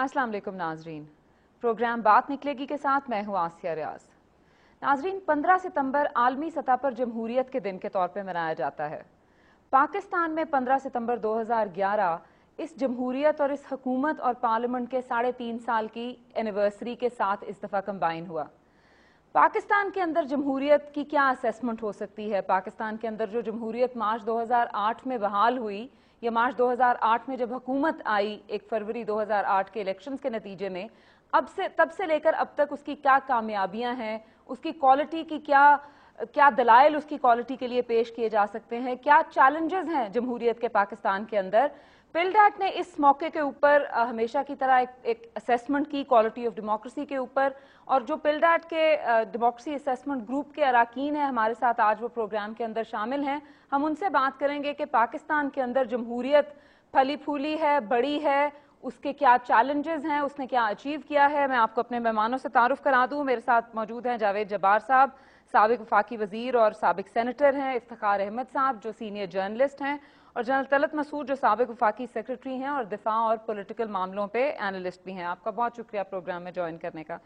अस्सलाम वालेकुम नाजरीन, प्रोग्राम बात निकलेगी के साथ मैं हूँ आसिया रियाज। नाजरीन, 15 सितंबर आलमी सतह पर जमहूरियत के दिन के तौर पे मनाया जाता है। पाकिस्तान में 15 सितंबर 2011 इस जमहूरियत और इस हुकूमत और पार्लियामेंट के 3.5 साल की एनिवर्सरी के साथ इस दफ़ा कंबाइन हुआ। पाकिस्तान के अंदर जमहूरियत की क्या असेसमेंट हो सकती है? पाकिस्तान के अंदर जो जमहूरियत मार्च 2008 में बहाल हुई, या मार्च 2008 में जब हुकूमत आई 1 फरवरी 2008 के इलेक्शंस के नतीजे में, तब से लेकर अब तक उसकी क्या कामयाबियां हैं, उसकी क्वालिटी की क्या दलाइल उसकी क्वालिटी के लिए पेश किए जा सकते हैं, क्या चैलेंजेस हैं जमहूरियत के पाकिस्तान के अंदर। पिलडैट ने इस मौके के ऊपर हमेशा की तरह एक असेसमेंट की क्वालिटी ऑफ डेमोक्रेसी के ऊपर, और जो पिलडैट के डेमोक्रेसी असेसमेंट ग्रुप के अराकीन हैं हमारे साथ आज वो प्रोग्राम के अंदर शामिल हैं। हम उनसे बात करेंगे कि पाकिस्तान के अंदर जमहूरियत फली फूली है, बड़ी है, उसके क्या चैलेंजेस हैं, उसने क्या अचीव किया है। मैं आपको अपने मेहमानों से तारुफ करा दूं। मेरे साथ मौजूद हैं जावेद जब्बार साहब, साबिक वफाकी वजीर और साबिक सेनेटर हैं, इफ्तिखार अहमद साहब जो सीनियर जर्नलिस्ट हैं, और जनरल तलत मसूद जो साबिक वफाकी सेक्रेटरी हैं और दिफा और पॉलिटिकल मामलों पे एनालिस्ट भी हैं। आपका बहुत शुक्रिया प्रोग्राम में ज्वाइन करने का।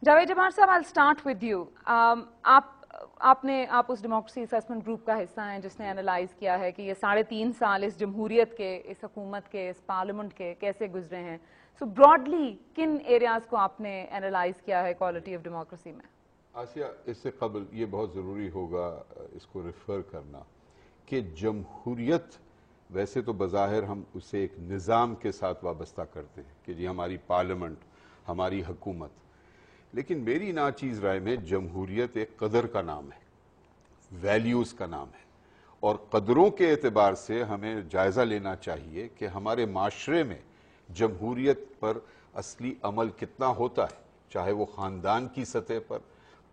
जावेद जब्बार साहब, I will start with you. आप उस डेमोक्रेसी असेसमेंट ग्रुप का हिस्सा हैं जिसने एनालाइज किया है कि ये 3.5 साल इस जमहूरियत के, इस हुकूमत के, इस पार्लियामेंट के कैसे गुजरे हैं। सो ब्रॉडली किन एरियाज को आपने एनालाइज किया है क्वालिटी ऑफ डेमोक्रेसी में? आसिया, इससे कबल ये बहुत ज़रूरी होगा इसको रेफर करना कि जमहूरियत वैसे तो बज़ाहिर हम उसे एक निज़ाम के साथ वाबस्ता करते हैं कि जी हमारी पार्लियामेंट, हमारी हुकूमत, लेकिन मेरी नाचीज़ राय में जमहूरियत एक कदर का नाम है, वैल्यूज़ का नाम है, और कदरों के एतबार से हमें जायज़ा लेना चाहिए कि हमारे माशरे में जमहूरियत पर असली अमल कितना होता है, चाहे वो ख़ानदान की सतह पर,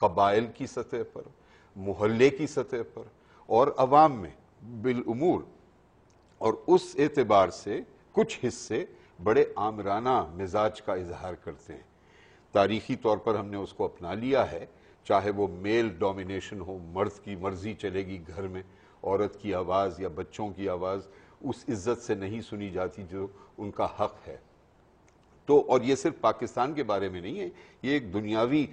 कबाइल की सतह पर, मोहल्ले की सतह पर और अवाम में बिलउमूर। और उस एतबार से कुछ हिस्से बड़े आमराना मिजाज का इजहार करते हैं। तारीखी तौर पर हमने उसको अपना लिया है, चाहे वो मेल डोमिनेशन हो, मर्द की मर्जी चलेगी घर में, औरत की आवाज़ या बच्चों की आवाज़ उस इज्जत से नहीं सुनी जाती जो उनका हक है। तो और ये सिर्फ पाकिस्तान के बारे में नहीं है, ये एक दुनियावी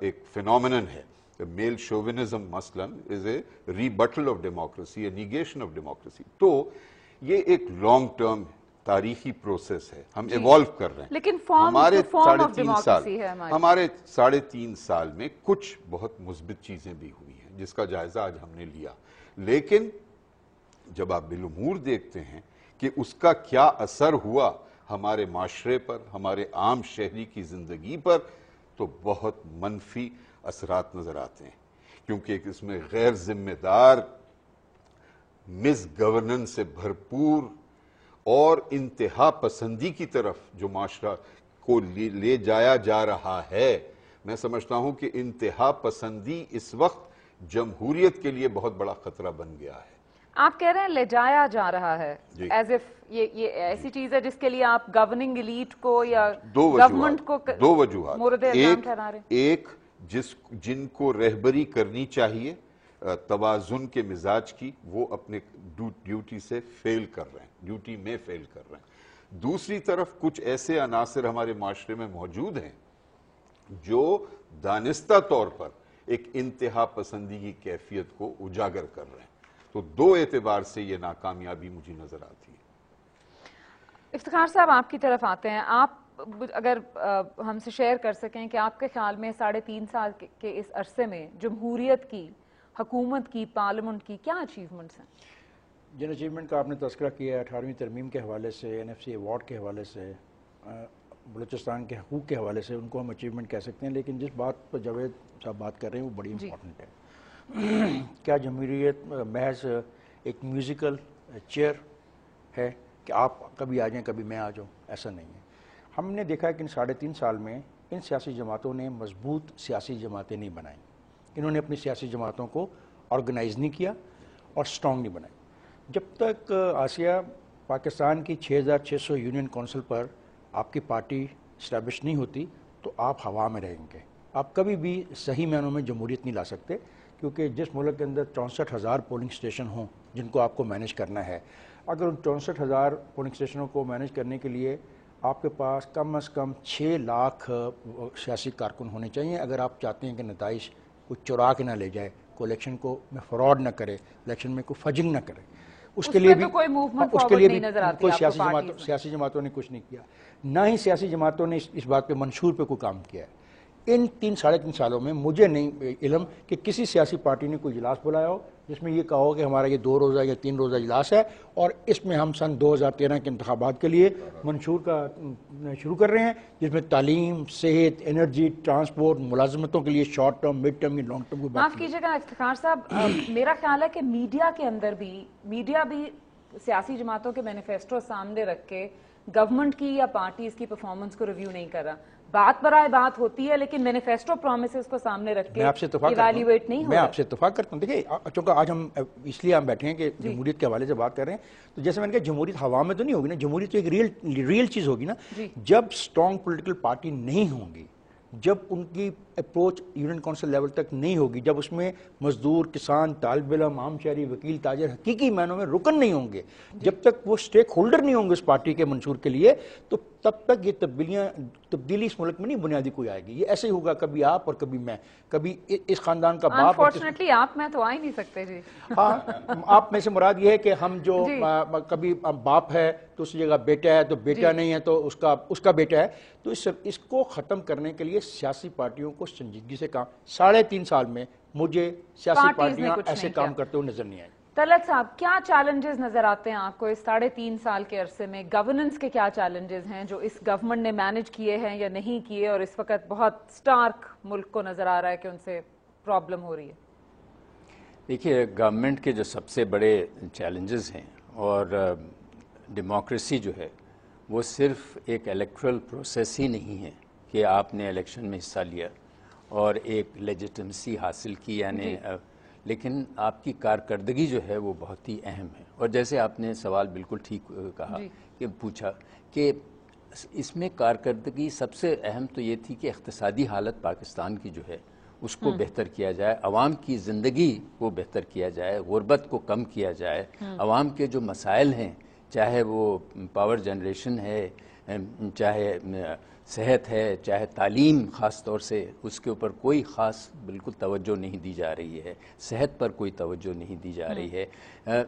एक फिनोमिनन है। मेल शोविनिज्म मसलन is a rebuttal of democracy, a negation of democracy. तो ये एक लॉन्ग टर्म तारीखी प्रोसेस है, हम इवॉल्व कर रहे हैं। लेकिन हमारे हमारे 3.5 साल में कुछ बहुत मुस्बित चीजें भी हुई हैं जिसका जायजा आज हमने लिया, लेकिन जब आप बिलुमूर देखते हैं कि उसका क्या असर हुआ हमारे माशरे पर, हमारे आम शहरी की जिंदगी पर, तो बहुत मनफी असरात नजर आते हैं, क्योंकि इसमें गैर जिम्मेदार, मिस गवर्नेंस से भरपूर और इंतहा पसंदी की तरफ जो माशरा को ले जाया जा रहा है। मैं समझता हूं कि इंतहा पसंदी इस वक्त जमहूरियत के लिए बहुत बड़ा खतरा बन गया है। आप कह रहे हैं ले जाया जा रहा है, एज इफ ये ऐसी चीज है जिसके लिए आप गवर्निंग एलीट को या गवर्नमेंट को दो वजूहात मोरद इल्जाम ठहरा रहे हैं। एक जिनको रहबरी करनी चाहिए तवाजुन के मिजाज की, वो अपने ड्यूटी से फेल कर रहे हैं, ड्यूटी में फेल कर रहे हैं। दूसरी तरफ कुछ ऐसे अनासर हमारे माशरे में मौजूद हैं जो दानिस्ता तौर पर एक इंतहा पसंदी की कैफियत को उजागर कर रहे हैं। तो दो एतबार से ये नाकामयाबी मुझे नजर आती है। इफ्तिखार साहब, आपकी तरफ आते हैं। आप अगर हमसे शेयर कर सकें कि आपके ख्याल में 3.5 साल के इस अरसे में जमहूरियत की, हुकूमत की, पार्लियामेंट की क्या अचीवमेंट्स हैं? जिन अचीवमेंट का आपने तस्करा किया है 18वीं तरमीम के हवाले से, NFC अवार्ड के हवाले से, बलूचिस्तान के हकूक़ के हवाले से, उनको हम अचीवमेंट कह सकते हैं। लेकिन जिस बात पर जावेद साहब बात कर रहे हैं वो बड़ी इंपॉर्टेंट है। क्या जमहूरियत महज एक म्यूज़िकल चेयर है कि आप कभी आ जाएं कभी मैं आ जाऊं? ऐसा नहीं है। हमने देखा है कि इन 3.5 साल में इन सियासी जमातों ने मजबूत सियासी जमातें नहीं बनाई। इन्होंने अपनी सियासी जमातों को ऑर्गेनाइज नहीं किया और स्ट्रॉन्ग नहीं बनाई। जब तक आसिया पाकिस्तान की 6600 यूनियन काउंसिल पर आपकी पार्टी इस्टेब्लिश नहीं होती तो आप हवा में रहेंगे। आप कभी भी सही मायनों में जमहूरियत नहीं ला सकते, क्योंकि जिस मुल्क के अंदर 64,000 पोलिंग स्टेशन हों जिनको आपको मैनेज करना है, अगर उन 64,000 पोलिंग स्टेशनों को मैनेज करने के लिए آپ کے پاس کم از کم 6 لاکھ سیاسی کارکن ہونے چاہیے اگر آپ چاہتے ہیں کہ نتائج کوئی چرا کے نہ لے جائے، کوئی الیکشن کو میں فراڈ نہ کرے، الیکشن میں کوئی فجنگ نہ کرے. اس کے لیے بھی کوئی سیاسی جماعتوں نے کچھ نہیں کیا، نہ ہی سیاسی جماعتوں نے اس بات پہ منشور پہ کوئی کام کیا ہے. ان 3-3.5 سالوں میں مجھے نہیں علم کہ کسی سیاسی پارٹی نے کوئی اجلاس بلایا ہو جس میں یہ کہا ہو کہ ہمارا یہ 2 روزہ یا 3 روزہ اجلاس ہے اور اس میں ہم سن 2013 کے انتخابات کے لیے منشور کا شروع کر رہے ہیں، جس میں تعلیم، صحت، انرجی، ٹرانسپورٹ، ملازمتوں کے لیے شارٹ ٹرم، مڈ ٹرم یا لانگ ٹرم کو. معاف کیجیے گا افتخار صاحب، میرا خیال ہے کہ میڈیا کے اندر بھی میڈیا بھی سیاسی جماعتوں کے مینیفیسٹو سامنے رکھ کے گورنمنٹ کی یا پارٹیز کی پرفارمنس کو ریویو نہیں کر رہا. بات برائے بات ہوتی ہے لیکن مینیفیسٹو پرومسز کو سامنے رکھ کے ایویلیویٹ نہیں ہو رہا. میں آپ سے اتفاق کرتا ہوں. دیکھیے چونکہ آج ہم اس لیے ہم بیٹھے ہیں کہ جمہوریت کے حوالے سے بات کر رہے ہیں، تو جیسے میں نے کہا جمہوریت ہوا میں تو نہیں ہوگی نا، جمہوریت تو ایک ریئل چیز ہوگی نا. جب اسٹرانگ پولیٹیکل پارٹی نہیں ہوں گی، جب ان کی اپروچ یونین کونسل لیول تک نہیں ہوگی، جب اس میں مزدور، کسان، طالب علم، عام شہری، وکیل، تاجر حقیقی معنوں میں رکن نہیں ہوں گے، جب تک وہ سٹیک ہولڈر نہیں ہوں گے اس پارٹی کے منشور کے لیے، تو تب تک یہ تبدیلی اس ملک میں نہیں بنیادی کوئی آئے گی. یہ ایسے ہی ہوگا، کبھی آپ اور کبھی میں، کبھی اس خاندان کا باپ. انفارچونیٹلی آپ میں تو آ ہی نہیں سکتے. جی ہاں، آپ میں سے مراد یہ ہے کہ ہم جو کبھی باپ ہے تو اس جگہ بیٹا ہے، تو بیٹا نہیں ہے تو اس کا بیٹا ہے. تو اس کو ختم کرنے کے لیے سیاسی پارٹیوں کو سنجیدگی سے کام. 3.5 سال میں مجھے سیاسی پارٹیاں ایسے کام کرتے ہوئے نظر نہیں آئی. طلعت صاحب، کیا چیلنجز نظر آتے ہیں آپ کو اس 3.5 سال کے عرصے میں؟ گورننس کے کیا چیلنجز ہیں جو اس گورنمنٹ نے مینج کیے ہیں یا نہیں کیے، اور اس وقت بہت سٹارک ملک کو نظر آ رہا ہے کہ ان سے پرابلم ہو رہی ہے؟ دیکھیے، گورنمنٹ کے جو سب سے بڑے چیلنجز ہیں، اور ڈیموکریسی جو ہے وہ صرف ایک الیکٹرل پروسیس ہی نہیں ہے کہ آپ نے الیکشن میں حصہ لیا اور ایک لیجیٹمیسی حاصل کی، یعنی لیکن آپ کی کارکردگی جو ہے وہ بہت ہی اہم ہے. اور جیسے آپ نے سوال بالکل ٹھیک کہا کہ پوچھا کہ اس میں کارکردگی سب سے اہم تو یہ تھی کہ اقتصادی حالت پاکستان کی جو ہے اس کو بہتر کیا جائے، عوام کی زندگی کو بہتر کیا جائے، غربت کو کم کیا جائے، عوام کے جو مسائل ہیں، چاہے وہ پاور جنریشن ہے، چاہے صحت ہے، چاہے تعلیم، خاص طور سے اس کے اوپر کوئی خاص بالکل توجہ نہیں دی جا رہی ہے، صحت پر کوئی توجہ نہیں دی جا رہی ہے،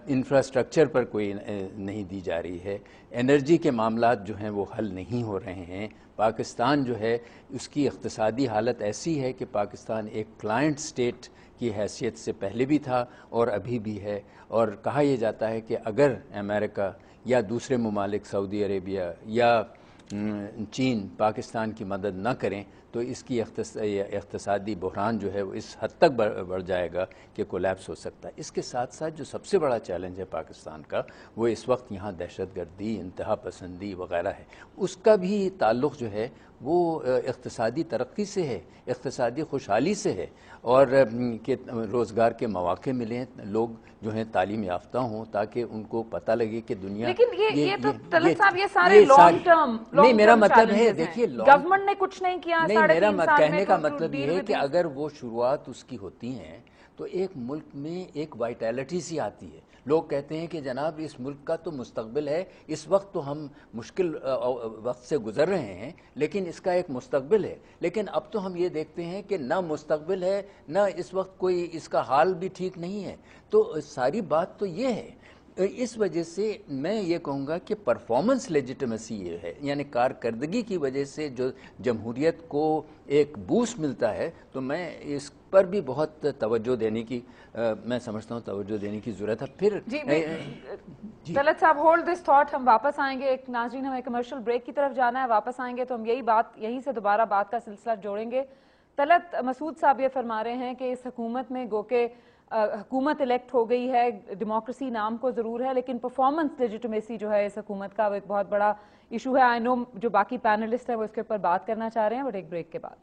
انفراسٹرکچر پر کوئی نہیں دی جا رہی ہے، انرجی کے معاملات جو ہیں وہ حل نہیں ہو رہے ہیں. پاکستان جو ہے اس کی اقتصادی حالت ایسی ہے کہ پاکستان ایک کلائنٹ سٹیٹ کی حیثیت سے پہلے بھی تھا اور ابھی بھی ہے. اور کہا یہ جاتا ہے کہ اگر امریکہ یا دوسرے ممالک، سعودی عربیہ یا چین، پاکستان کی مدد نہ کریں تو اس کی اقتصادی بحران جو ہے وہ اس حد تک بڑھ جائے گا کہ کولیپس ہو سکتا ہے. اس کے ساتھ ساتھ جو سب سے بڑا چیلنج ہے پاکستان کا، وہ اس وقت یہاں دہشت گردی، انتہا پسندی وغیرہ ہے. اس کا بھی تعلق جو ہے وہ اقتصادی ترقی سے ہے، اقتصادی خوشحالی سے ہے، اور کہ روزگار کے مواقع ملیں، لوگ جو ہیں تعلیم یافتہ ہوں تاکہ ان کو پتہ لگے کہ دنیا. لیکن یہ تو طلعت صاحب، یہ سارے لانگ ٹرم نہیں، میرا مطلب ہے، دیکھیے گورنمنٹ نے کچھ نہیں کیا. نہیں، میرا کہنے کا مطلب یہ ہے کہ اگر وہ شروعات اس کی ہوتی ہیں تو ایک ملک میں ایک وائٹیلٹی سی آتی ہے. لوگ کہتے ہیں کہ جناب اس ملک کا تو مستقبل ہے، اس وقت تو ہم مشکل وقت سے گزر رہے ہیں لیکن اس کا ایک مستقبل ہے. لیکن اب تو ہم یہ دیکھتے ہیں کہ نہ مستقبل ہے، نہ اس وقت کوئی اس کا حال بھی ٹھیک نہیں ہے. تو ساری بات تو یہ ہے. اس وجہ سے میں یہ کہوں گا کہ پرفارمنس لیجیٹمیسی یہ ہے، یعنی کارکردگی کی وجہ سے جو جمہوریت کو ایک بوسٹ ملتا ہے، تو میں اس پر بھی بہت توجہ دینے کی میں سمجھتا ہوں توجہ دینے کی ضرورت ہے. پھر طلعت صاحب ہولڈ دس تھاٹ، ہم واپس آئیں گے. ایک ناظرین ہمیں کمرشل بریک کی طرف جانا ہے، واپس آئیں گے تو ہم یہیں سے دوبارہ بات کا سلسلہ جوڑیں گے. طلعت، مسعود صاحب یہ فرما رہے ہیں کہ اس حکومت میں گو کہ حکومت الیکٹ ہو گئی ہے، ڈیموکریسی نام کو ضرور ہے، لیکن پرفارمنس لیجیٹمیسی جو ہے اس حکومت کا وہ ایک بہت بڑا ایشو ہے. آئی نو جو باقی پینلسٹ ہیں وہ اس کے اوپر بات کرنا چاہ رہے ہیں، بٹ ایک بریک کے بعد.